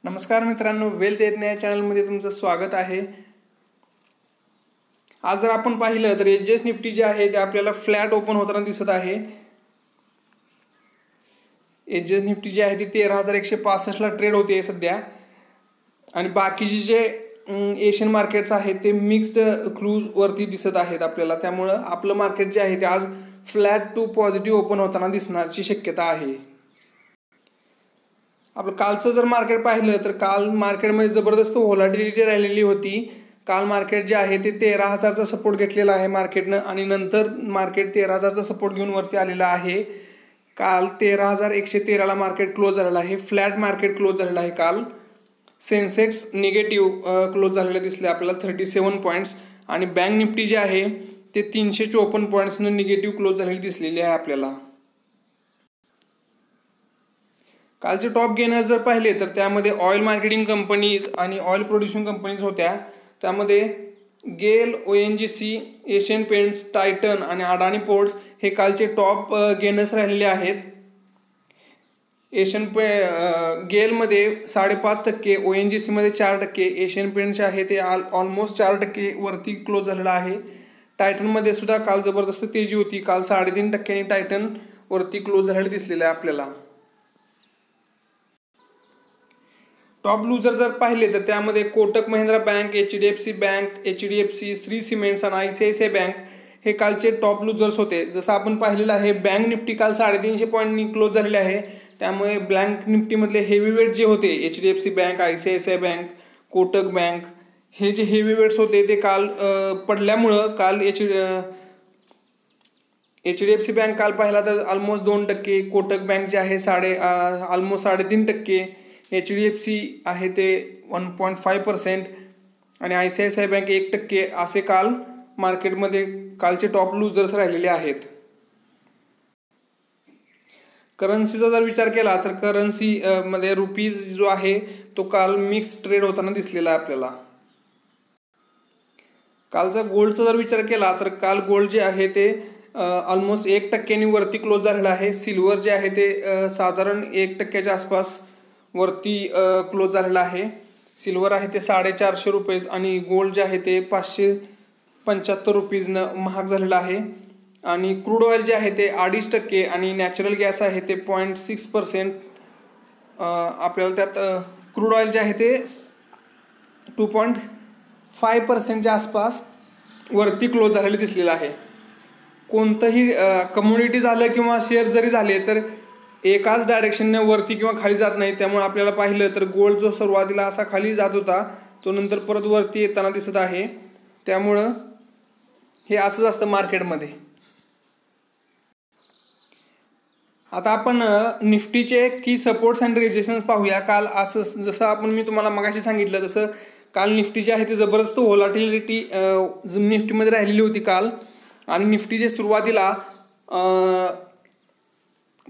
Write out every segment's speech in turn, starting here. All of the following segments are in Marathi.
नमस्कार मित्रांनो, वेल्थ यज्ञ या चॅनलमध्ये तुमचं स्वागत आहे। आज जर आपण पाहिलं तर एचएस निफ्टी जे आहे ते आपल्याला फ्लॅट ओपन होताना दिसत आहे। एचएस निफ्टी जे आहे ती 13,165 ला ट्रेड होते सध्या, आणि बाकीचे जे एशियन मार्केट्स आहेत ते मिक्स्ड क्लोज वरती दिसत आहेत आपल्याला। त्यामुळे आपलं मार्केट जे आहे ते आज फ्लॅट टू पॉझिटिव्ह ओपन होताना दिसण्याची शक्यता आहे। आपलं कालचं जर मार्केट पाहिलं तर काल मार्केटमध्ये जबरदस्त व्होलॅटिलिटी राहिलेली होती। काल मार्केट जे आहे ते 13,000 चा सपोर्ट घेतलेला आहे मार्केटनं, आणि नंतर मार्केट 13,000 चा सपोर्ट घेऊन वरती आलेला आहे। काल 13,113 ला मार्केट क्लोज झालेला आहे। फ्लॅट मार्केट क्लोज झालेला आहे। काल सेन्सेक्स निगेटिव्ह क्लोज झालेलं दिसले आपल्याला 37 पॉईंट्स, आणि बँक निफ्टी जे आहे ते 354 पॉईंट्सनं निगेटिव्ह क्लोज झालेली दिसलेली आहे आपल्याला। कालचे टॉप गेनर जर पाहिले तर त्यामध्ये ऑइल मार्केटिंग कंपनीज आणि ऑइल प्रोड्युसिंग कंपनीज होत्या। त्यामध्ये गेल, ओएनजीसी, एशियन पेंट्स, टायटन आणि अडानी पोर्ट्स हे कालचे टॉप गेनर्स राहिलेले आहेत। गेलमध्ये 5.5%, ओएनजीसीमध्ये 4%, एशियन पेंट्स आहे ते ऑलमोस्ट 4% वरती क्लोज झालेला आहे। टायटनमध्ये सुद्धा काल जबरदस्त तेजी होती। काल 3.5% टायटन वरती क्लोज झालेले दिसलेले आहे आपल्याला। टॉप लूजर जर पाहिले तर त्यामध्ये Kotak Mahindra bank, HDFC bank, HDFC, Shri cements आणि आयसीआयसीआय बँक हे कालचे टॉप लूजर्स होते। जसं आपण पाहिलेलं आहे बँक निफ्टी काल 350 पॉईंटनी क्लोज झालेले आहे। त्यामुळे बँक निफ्टीमधले हेवीवेट जे होते HDFC bank, ICICI bank, Kotak bank हे जे हेवीवेट्स होते ते काल पडल्यामुळं काल एचडीएफसी बँक काल पाहिला तर ऑलमोस्ट 2%, कोटक बँक जे आहे ऑलमोस्ट 3.5%, एचडीएफसी आहे ते 1.5% आणि आयसीआयसीआय बँक 1% असे काल मार्केटमध्ये कालचे टॉप लूजर्स राहिलेले आहेत। करन्सीचा जर विचार केला तर करन्सी मध्ये रुपीज जो आहे तो काल मिक्स ट्रेड होताना दिसलेला आहे आपल्याला। कालचा गोल्डचा जर विचार केला तर काल गोल्ड जे आहे ते ऑलमोस्ट 1% वरती क्लोज झालेला आहे। सिल्वर जे आहे ते साधारण 1% आसपास वरती क्लोज झालेला आहे। सिल्वर आहे ते 450 रुपये आणि गोल्ड जे आहे ते 575 रुपीजनं महाग झालेला आहे। आणि क्रूड ऑइल जे आहे ते 2.5% आणि नॅचरल गॅस आहे ते 0.6%। आपल्याला त्यात क्रूड ऑइल जे आहे ते 2.5%च्या आसपास वरती क्लोज झालेले दिसलेलं आहे। कोणतंही कमोडिटी झालं किंवा शेअर जरी झाले तर एकाच डायरेक्शनने वरती किंवा खाली जात नाही। त्यामुळे आपल्याला पाहिलं तर गोल्ड जो सुरुवातीला असा खाली जात होता तो नंतर परत वरती येताना दिसत आहे। त्यामुळं हे असंच असतं मार्केटमध्ये। आता आपण निफ्टीचे की सपोर्ट्स अँड रेजिस्टन्स पाहूया। काल असं जसं मी तुम्हाला मगाशी सांगितलं तसं काल निफ्टी जे आहे ते जबरदस्त व्होलॅटिलिटी निफ्टीमध्ये राहिलेली होती काल, आणि निफ्टी जे सुरुवातीला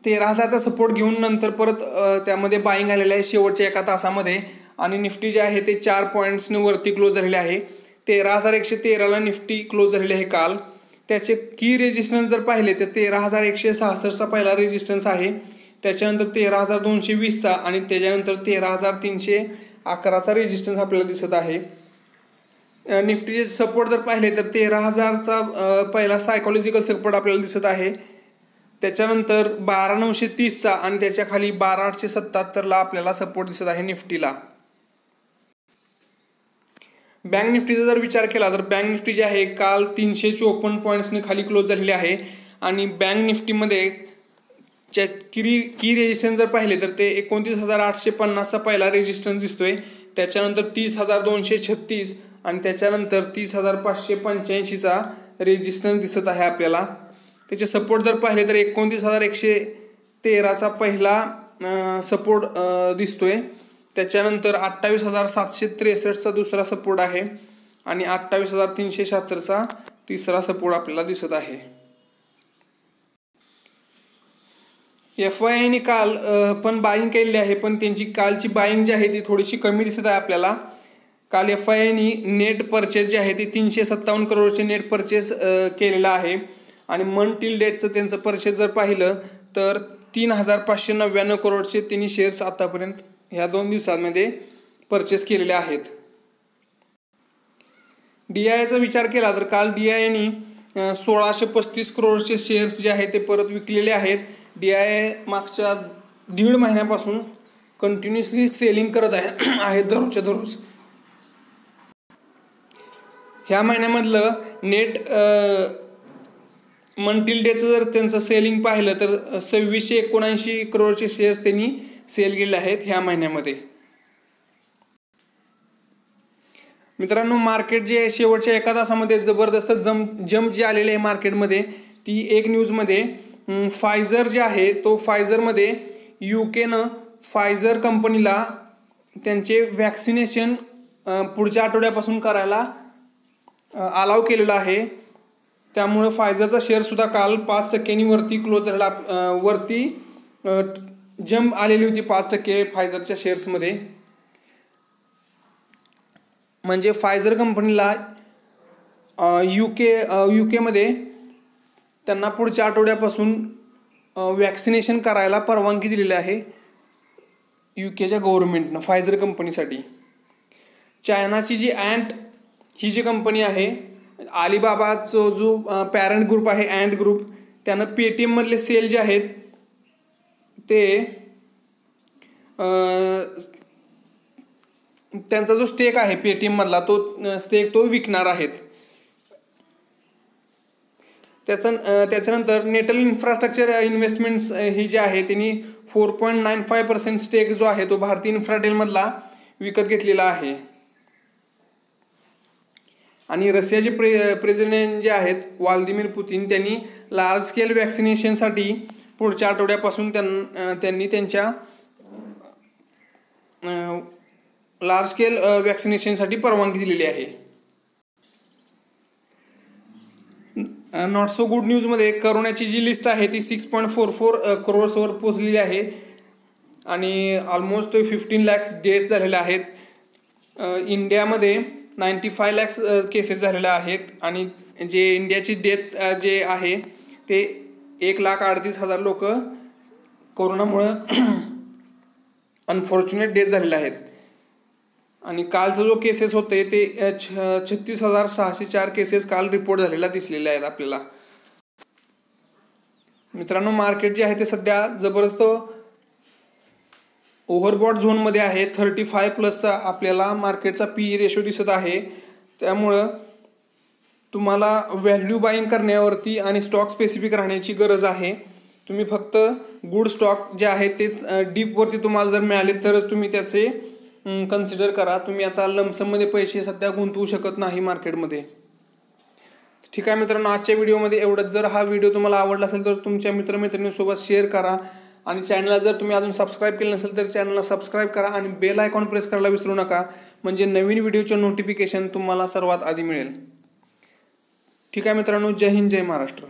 13,000 चा सपोर्ट घेऊन नंतर परत त्यामध्ये बाईंग आलेलं आहे शेवटच्या एका तासामध्ये, आणि निफ्टी जे आहे ते 4 पॉईंट्सने वरती क्लोज झालेले आहे। 13,113 ला निफ्टी क्लोज झालेले आहे काल। त्याचे की रेजिस्टन्स जर पाहिले तर 13,166 चा पहिला रेजिस्टन्स आहे, त्याच्यानंतर 13,220 चा आणि त्याच्यानंतर 13,311 चा रेजिस्टन्स आपल्याला दिसत आहे। निफ्टीचे सपोर्ट जर पाहिले तर 13,000 चा पहिला सायकोलॉजिकल सपोर्ट आपल्याला दिसत आहे, त्याच्यानंतर 12,930 चा आणि त्याच्या खाली 12,877 ला आपल्याला सपोर्ट दिसत आहे निफ्टीला। बँक निफ्टीचा जर विचार केला तर बँक निफ्टी जे आहे काल 354 पॉईंट्सने खाली क्लोज झालेले आहे, आणि बँक निफ्टीमध्ये की रेजिस्टन्स जर पाहिले तर ते 29,850 चा पहिला रेजिस्टन्स दिसतोय, त्याच्यानंतर 30,236 आणि त्याच्यानंतर 30,585 चा रेजिस्टन्स दिसत आहे आपल्याला। त्याचे सपोर्ट जर पाहिले तर 29,113 चा पहिला सपोर्ट दिसतोय, त्याच्यानंतर 28,763 चा दुसरा सपोर्ट आहे, आणि 28,376 चा तिसरा सपोर्ट आपल्याला दिसत आहे। एफआयआयने काल पण बाईंग केलेली आहे, पण त्यांची कालची बाईंग जी आहे ती थोडीशी कमी दिसत आहे आपल्याला। काल एफआयआयने नेट परचेस जे आहे ते 357 करोडचे नेट परचेस केलेला आहे, आणि मंथ टिल डेटचं त्यांचं परचेस जर पाहिलं तर 3,599 करोडचे त्यांनी शेअर्स आतापर्यंत ह्या 2 दिवसांमध्ये परचेस केलेले आहेत. DIIचा विचार केला तर काल DIIने 1635 करोडचे शेअर्स जे आहेत ते परत विकलेले आहेत. DII मागच्या 1.5 महिन्यापासून कंटिन्युअसली सेलिंग करत आहे दररोजच्या दररोज. ह्या महिन्यामधलं नेट मंटिल डेचं जर त्यांचं सेलिंग पाहिलं तर 2679 करोडचे शेअर्स त्यांनी सेल केले आहेत ह्या महिन्यामध्ये. मित्रांनो, मार्केट जे आहे शेवटच्या 1 तासामध्ये जबरदस्त जम्प जे आलेले आहे मार्केटमध्ये, ती एक न्यूजमध्ये फायझर जे आहे तो फायझरमध्ये UKनं फायझर कंपनीला त्यांचे वॅक्सिनेशन पुढच्या आठवड्यापासून करायला अलाव केलेलं आहे. त्यामुळं फायझरचा शेअरसुद्धा काल 5% वरती क्लोज झाला, वरती जम्प आलेली होती 5% फायझरच्या शेअर्समध्ये. म्हणजे फायझर कंपनीला युकेमध्ये त्यांना पुढच्या आठवड्यापासून वॅक्सिनेशन करायला परवानगी दिलेली आहे UKच्या गव्हर्नमेंटनं फायझर कंपनीसाठी. चायनाची जी अँट ही जी कंपनी आहे, अलिबाबाचा जो पॅरेंट ग्रुप आहे अँट ग्रुप, त्यानं पेटीएममधले सेल जे आहेत ते त्यांचा जो स्टेक आहे पेटीएममधला तो स्टेक तो विकणार आहेत. त्याच्यानंतर नेटल इन्फ्रास्ट्रक्चर इन्व्हेस्टमेंट्स ही जी आहे त्यांनी 4.95% स्टेक जो आहे तो भारतीय इन्फ्राटेलमधला विकत घेतलेला आहे. आणि रशियाचे प्रेसिडेंट जे आहेत व्लादिमीर पुतिन, त्यांनी लार्ज स्केल वॅक्सिनेशनसाठी पुढच्या आठवड्यापासून त्यांनी त्यांच्या लार्ज स्केल वॅक्सिनेशनसाठी परवानगी दिलेली आहे. नॉट सो गुड न्यूजमध्ये करोनाची जी लिस्ट आहे ती 6.44 करोड्सवर पोहोचलेली आहे आणि ऑलमोस्ट 15 लाख डेथ्स झालेल्या आहेत. इंडियामध्ये 95 लाख केसेस झालेल्या आहेत आणि जे इंडियाची डेथ जे आहे ते 1,38,000 लोक कोरोनामुळं अनफॉर्च्युनेट डेथ झालेले आहेत. आणि कालचं जो केसेस होते ते 36,604 केसेस काल रिपोर्ट झालेला दिसलेले आहेत आपल्याला. मित्रांनो, मार्केट जे आहे ते सध्या जबरदस्त ओव्हरबॉट झोनमध्ये आहे. 35+ आपल्याला मार्केटचा PE रेशो दिसत आहे. त्यामुळं तुम्हाला व्हॅल्यू बाईंग करण्यावरती आणि स्टॉक स्पेसिफिक राहण्याची गरज आहे. तुम्ही फक्त गुड स्टॉक जे आहेत तेच डीपवरती तुम्हाला जर मिळाले तरच तुम्ही त्याचे कन्सिडर करा. तुम्ही आता लमसममध्ये पैसे सध्या गुंतवू शकत नाही मार्केटमध्ये. ठीक आहे मित्रांनो, आजच्या व्हिडिओमध्ये एवढंच. जर हा व्हिडिओ तुम्हाला आवडला असेल तर तुमच्या मित्रमैत्रिणींसोबत शेअर करा आणि चॅनलला जर तुम्ही अजून सबस्क्राईब केलं नसेल तर चॅनलला सबस्क्राईब करा आणि बेल आयकॉन प्रेस करायला विसरू नका, म्हणजे नवीन व्हिडिओचे नोटिफिकेशन तुम्हाला सर्वात आधी मिळेल. ठीक आहे मित्रांनो, जय हिंद, जय महाराष्ट्र.